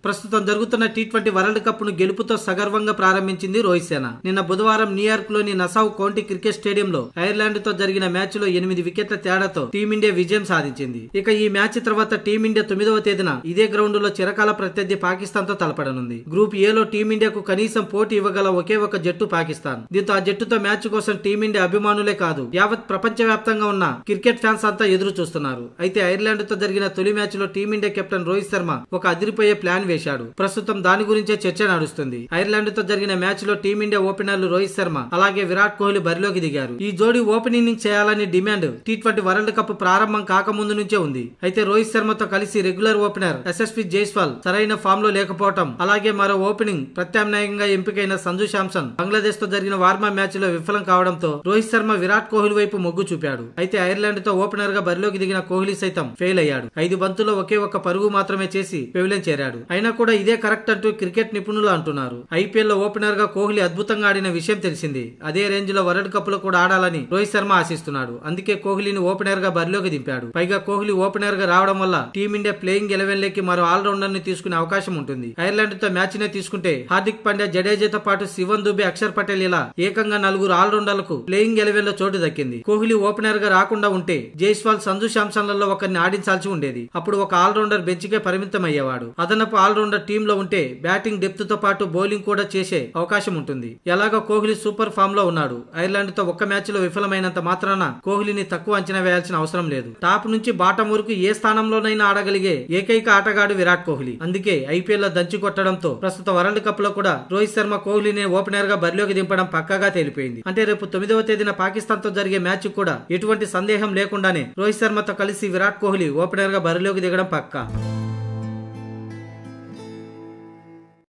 ప్రస్తుతం జరుగుతున్న T20 world cup ను గెలుపుతో సగర్వంగా ప్రారంభించింది రోహిత్ సేన. నిన్న బుధవారం న్యూయార్క్ లోని నసావ్ కౌంటీ క్రికెట్ స్టేడియంలో ఐర్లాండ్ తో జరిగిన మ్యాచ్ లో 8 వికెట్ల తేడాతో టీమిండియా విజయం సాధించింది. ఇక ఈ మ్యాచ్ తర్వాత టీమిండియా 9వ తేదీన ఇదే గ్రౌండ్ లో చిరకాల ప్రత్యర్థి పాకిస్తాన్ తో తలపడనుంది. గ్రూప్ ఏ లో టీమిండియాకు కనీసం పోటీ ఇవ్వగల ఒకే ఒక జట్టు పాకిస్తాన్. దీంతో ఆ జట్టుతో మ్యాచ్ కోసం టీమిండియా అభిమానులే కాదు, యావత్ ప్రపంచ వ్యాప్తంగా ఉన్న క్రికెట్ ఫ్యాన్స్ అంతా ఎదురు చూస్తున్నారు. అయితే ఐర్లాండ్ తో జరిగిన తొలి మ్యాచ్ లో టీమిండియా కెప్టెన్ రోహిత్ శర్మ ఒక అదిరిపోయే ప్లాన్ వేశాడు. ప్రస్తుతం దాని గురించే చర్చ నడుస్తుంది. ఐర్లాండ్ తో జరిగిన మ్యాచ్ లో టీమిండియా ఓపెనర్లు రోహిత్ శర్మ అలాగే విరాట్ కోహ్లీ బరిలోకి దిగారు. ఈ జోడీ ఓపెనింగ్ ఇన్నింగ్స్ చేయాలని డిమాండ్ టీ20 వరల్డ్ కప్ ప్రారంభం కాకముందు నుంచే ఉంది. అయితే రోహిత్ శర్మతో కలిసి రెగ్యులర్ ఓపెనర్ యశస్వి జైస్వాల్ సరైన ఫామ్ లో లేకపోవడం, అలాగే మరో ఓపెనింగ్ ప్రత్యామ్నాయంగా ఎంపికైన సంజు శాంసన్ బంగ్లాదేశ్ తో జరిగిన వార్మా మ్యాచ్ లో విఫలం కావడంతో రోహిత్ శర్మ విరాట్ కోహ్లీ వైపు మొగ్గు చూపాడు. అయితే ఐర్లాండ్ తో ఓపెనర్ గా బరిలోకి దిగిన కోహ్లీ సైతం ఫెయిల్ అయ్యాడు. 5 బంతుల్లో ఒకే ఒక్క పరుగు మాత్రమే చేసి పెవిలియన్ చేరాడు. అయినా కూడా ఇదే కరెక్ట్ అంటూ క్రికెట్ నిపుణులు అంటున్నారు. ఐపీఎల్ లో ఓపెనర్ గా కోహ్లీ అద్భుతంగా ఆడిన విషయం తెలిసింది. అదే రేంజ్ లో వరల్డ్ కప్ లో కూడా ఆడాలని రోహిత్ శర్మ ఆశిస్తున్నాడు. అందుకే కోహ్లీని ఓపెనర్ గా బరిలోకి దింపాడు. పైగా కోహ్లీ ఓపెనర్ గా రావడం వల్ల టీమిండియా ప్లేయింగ్ 11 లోకి మరో ఆల్రౌండర్ ని తీసుకునే అవకాశం ఉంటుంది. ఐర్లాండ్ తో మ్యాచ్ నే తీసుకుంటే హార్దిక్ పాండ్యా, జడేజాతో పాటు శివన్ దుబే, అక్షర్ పటేల్ ఇలా ఏకంగా 4 ఆల్రౌండర్లకు ప్లేయింగ్ 11 లో చోటు దక్కింది. కోహ్లీ ఓపెనర్ గా రాకుండా ఉంటే జైస్వాల్, సంజు శాంసన్లలో ఒకరిని ఆడించాల్సి ఉండేది. అప్పుడు ఒక ఆల్రౌండర్ బెంచ్ కే పరిమితం అయ్యేవాడు. అదనపు ఆల్రౌండర్ టీమ్ లో ఉంటే బ్యాటింగ్ డెప్త్ తో పాటు బౌలింగ్ కూడా చేసే అవకాశం ఉంటుంది. ఎలాగో కోహ్లీ సూపర్ ఫామ్ లో ఉన్నాడు. ఐర్లాండ్ తో ఒక్క మ్యాచ్ లో విఫలమైనంత మాత్రాన కోహ్లీని తక్కువ అంచనా వేయాల్సిన అవసరం లేదు. టాప్ నుంచి బాటం వరకు ఏ స్థానంలోనైనా ఆడగలిగే ఏకైక ఆటగాడు విరాట్ కోహ్లీ. అందుకే ఐపీఎల్ లో దంచి కొట్టడంతో ప్రస్తుత వరల్డ్ కప్ లో కూడా రోహిత్ శర్మ కోహ్లీని ఓపెనర్ గా బరిలోకి దింపడం పక్కాగా తేలిపోయింది. అంటే రేపు 9వ తేదీన పాకిస్తాన్ తో జరిగే మ్యాచ్ కూడా ఎటువంటి సందేహం లేకుండానే రోహిత్ శర్మతో కలిసి విరాట్ కోహ్లీ ఓపెనర్ గా బరిలోకి దిగడం పక్కా.